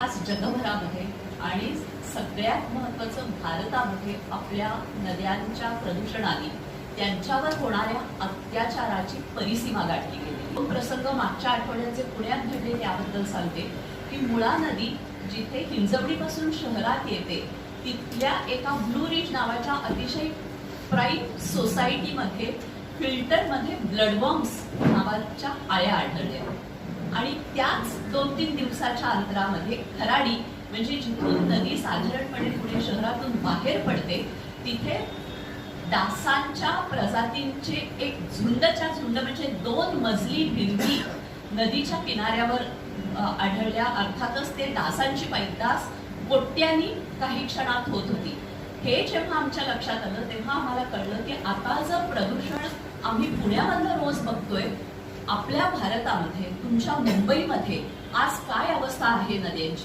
आज जगभरामध्ये आणि सगळ्यात महत्त्वाचं भारतामध्ये आपल्या नद्यांच्या प्रदूषणाने त्यांच्यावर होणाऱ्या अत्याचाराची परिसीमा गाठली गेली। तो प्रसंग मागच्या आठवड्यात जे पुण्यात घडले त्याबद्दल सांगते की मुळा नदी जिथे हिंजवडीपासून शहरात येते तिथल्या एका ब्लू रिज नावाच्या अतिशय प्राईम सोसायटीमध्ये फिल्टरमध्ये ब्लडवर्म्स नावाच्या आळ्या आढळल्या आणि त्याच 2-3 दिवसाच्या अंतरामध्ये खराडी म्हणजे जिथून नदी साधारणपणे पुणे शहरातून बाहेर पडते तिथे डासांच्या प्रजातींचे एक झुंडच्या झुंड म्हणजे 2 मजली भिंती नदीच्या किनाऱ्यावर आढळल्या। अर्थातच ते डासांची पैदास कोट्यांनी काही क्षणात होत होती। हे जेव्हा आमच्या लक्षात आलं तेव्हा आम्हाला कळलं की आता जर प्रदूषण आम्ही पुण्यामधलं रोज बघतोय, आपल्या भारतामध्ये तुमच्या मुंबईमध्ये आज काय अवस्था आहे नद्यांची